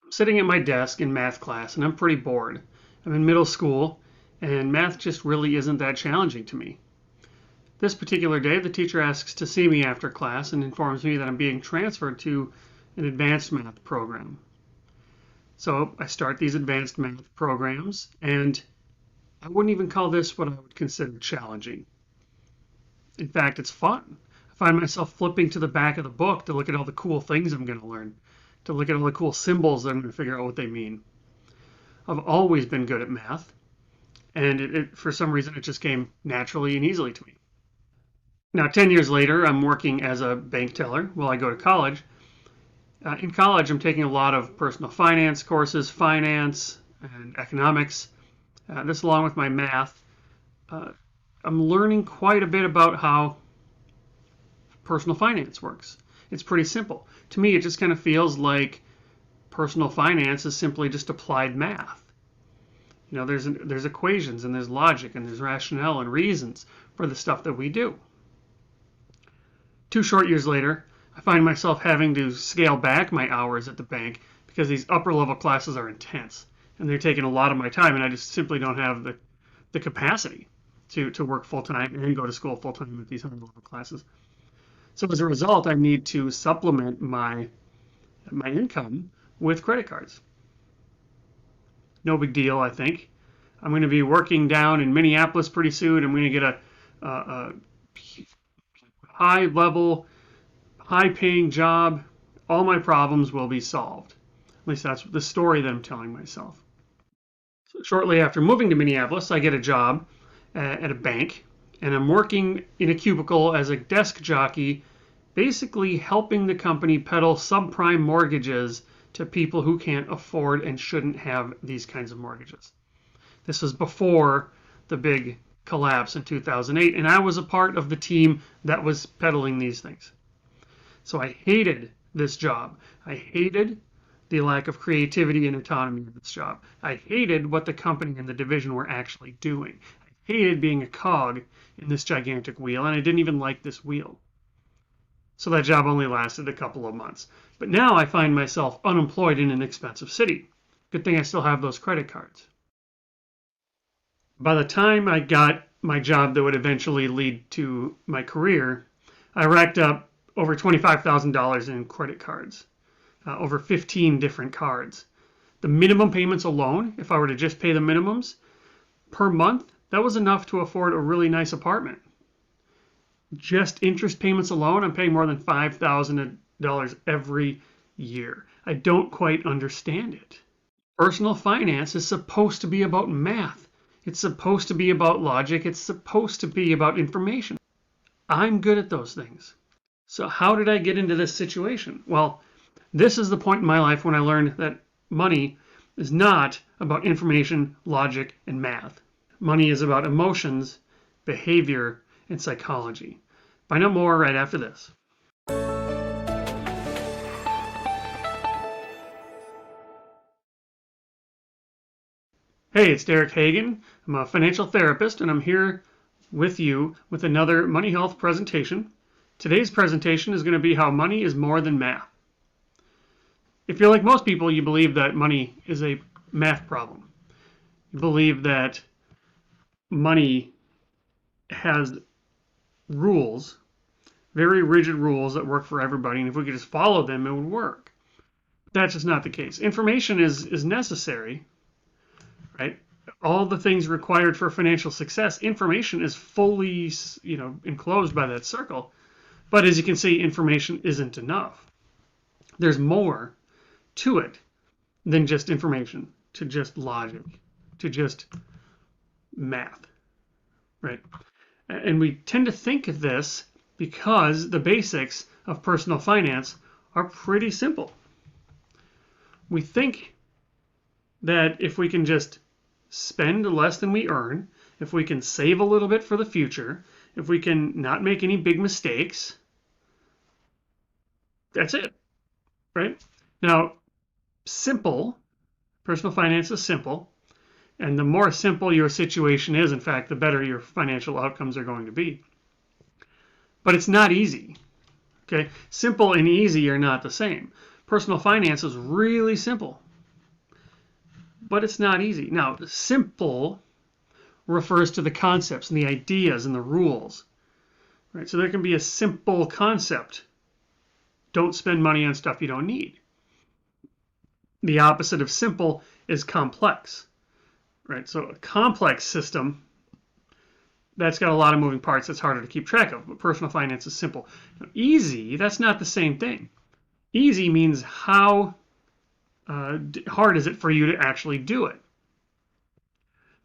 I'm sitting at my desk in math class and I'm pretty bored. I'm in middle school and math just really isn't that challenging to me. This particular day, the teacher asks to see me after class and informs me that I'm being transferred to an advanced math program. So I start these advanced math programs, and I wouldn't even call this what I would consider challenging. In fact, it's fun. I find myself flipping to the back of the book to look at all the cool things I'm going to learn, to look at all the cool symbols that I'm going to figure out what they mean. I've always been good at math, and for some reason it just came naturally and easily to me. Now, 10 years later, I'm working as a bank teller while I go to college. In college, I'm taking a lot of personal finance courses, finance and economics. This along with my math. I'm learning quite a bit about how personal finance works. It's pretty simple. To me, it just kind of feels like personal finance is simply just applied math. You know, there's equations and there's logic and there's rationale and reasons for the stuff that we do. 2 short years later, I find myself having to scale back my hours at the bank because these upper level classes are intense and they're taking a lot of my time, and I just simply don't have the capacity to work full time and go to school full time at these higher level classes. So as a result, I need to supplement my income with credit cards. No big deal, I think. I'm going to be working down in Minneapolis pretty soon. I'm going to get a high level, high paying job. All my problems will be solved. At least that's the story that I'm telling myself. So shortly after moving to Minneapolis, I get a job at a bank, and I'm working in a cubicle as a desk jockey, basically helping the company peddle subprime mortgages to people who can't afford and shouldn't have these kinds of mortgages. This was before the big collapse in 2008, and I was a part of the team that was peddling these things. So I hated this job. I hated the lack of creativity and autonomy in this job. I hated what the company and the division were actually doing. I hated being a cog in this gigantic wheel, and I didn't even like this wheel. So that job only lasted a couple of months. But now I find myself unemployed in an expensive city. Good thing I still have those credit cards. By the time I got my job that would eventually lead to my career, I racked up over $25,000 in credit cards, over 15 different cards. The minimum payments alone, if I were to just pay the minimums per month, that was enough to afford a really nice apartment. Just interest payments alone, I'm paying more than $5,000 every year. I don't quite understand it. Personal finance is supposed to be about math. It's supposed to be about logic. It's supposed to be about information. I'm good at those things. So how did I get into this situation? Well, this is the point in my life when I learned that money is not about information, logic, and math. Money is about emotions, behavior, and psychology. Find out more right after this. Hey, it's Derek Hagan. I'm a financial therapist, and I'm here with you with another Money Health presentation. Today's presentation is going to be how money is more than math. If you're like most people, you believe that money is a math problem. You believe that money has rules, very rigid rules that work for everybody, and if we could just follow them, it would work. That's just not the case. Information is necessary, right? All the things required for financial success, information is fully, enclosed by that circle. But as you can see, information isn't enough. There's more to it than just information, to just logic, to just math, right? And we tend to think of this because the basics of personal finance are pretty simple. We think that if we can just spend less than we earn, if we can save a little bit for the future, if we can not make any big mistakes, that's it, right? Now, simple, personal finance is simple, and the more simple your situation is, in fact, the better your financial outcomes are going to be. But it's not easy, okay? Simple and easy are not the same. Personal finance is really simple. but it's not easy. Now, simple refers to the concepts and the ideas and the rules, right? So there can be a simple concept. Don't spend money on stuff you don't need. The opposite of simple is complex, right? So a complex system, that's got a lot of moving parts that's harder to keep track of, but personal finance is simple. Now, easy, that's not the same thing. Easy means how hard is it for you to actually do it.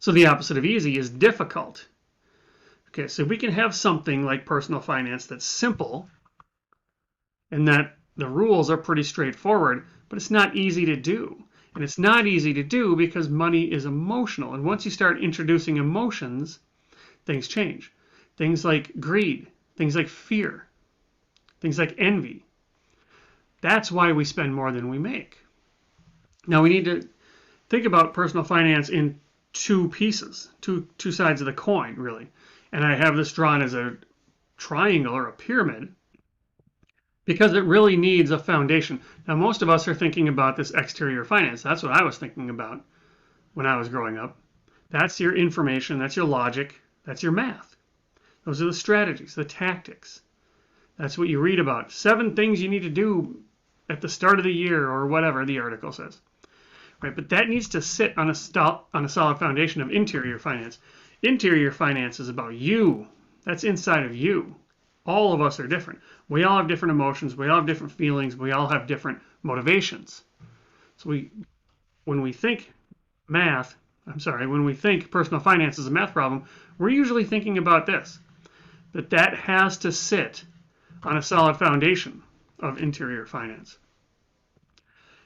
So the opposite of easy is difficult. Okay, so we can have something like personal finance that's simple and that the rules are pretty straightforward, but it's not easy to do. And it's not easy to do because money is emotional. And once you start introducing emotions, things change. Things like greed, things like fear, things like envy. That's why we spend more than we make. Now we need to think about personal finance in two pieces, two sides of the coin, really. And I have this drawn as a triangle or a pyramid because it really needs a foundation. Now, most of us are thinking about this exterior finance. That's what I was thinking about when I was growing up. That's your information, that's your logic, that's your math. Those are the strategies, the tactics. That's what you read about. 7 things you need to do at the start of the year or whatever the article says. Right, but that needs to sit on a solid foundation of interior finance. Interior finance is about you. That's inside of you. All of us are different. We all have different emotions. We all have different feelings. We all have different motivations. So when we think when we think personal finance is a math problem, we're usually thinking about this, that has to sit on a solid foundation of interior finance.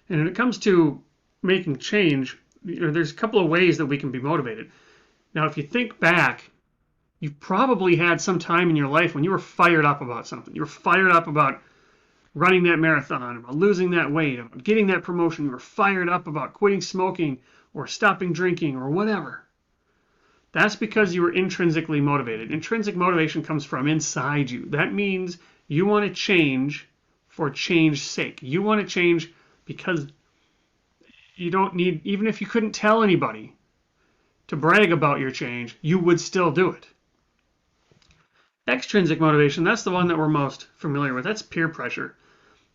And when it comes to making change, there's a couple of ways that we can be motivated. Now, if you think back, you've probably had some time in your life when you were fired up about something. You were fired up about running that marathon, about losing that weight, about getting that promotion. You were fired up about quitting smoking or stopping drinking or whatever. That's because you were intrinsically motivated. Intrinsic motivation comes from inside you. That means you want to change for change's sake. You want to change because you don't need, even if you couldn't tell anybody to brag about your change, you would still do it. Extrinsic motivation, that's the one that we're most familiar with. That's peer pressure.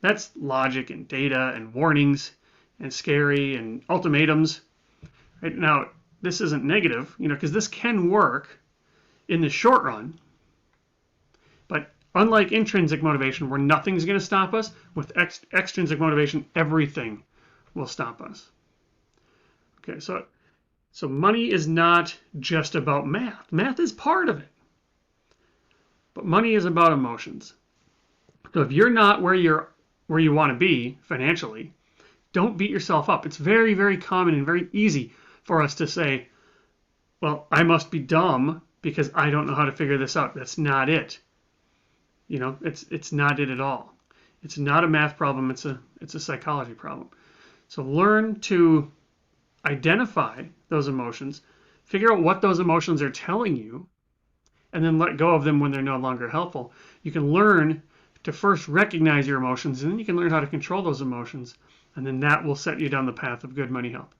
That's logic and data and warnings and scary and ultimatums. Right? Now, this isn't negative, because this can work in the short run. But unlike intrinsic motivation, where nothing's going to stop us, with extrinsic motivation, everything will stop us. Okay, so money is not just about math. Math is part of it. But money is about emotions. So if you're not where you want to be financially, don't beat yourself up. It's very, very common and very easy for us to say, well, I must be dumb because I don't know how to figure this out. That's not it. It's not it at all. It's not a math problem. It's a psychology problem. So learn to identify those emotions, figure out what those emotions are telling you, and then let go of them when they're no longer helpful. You can learn to first recognize your emotions, and then you can learn how to control those emotions, and then that will set you down the path of good money health.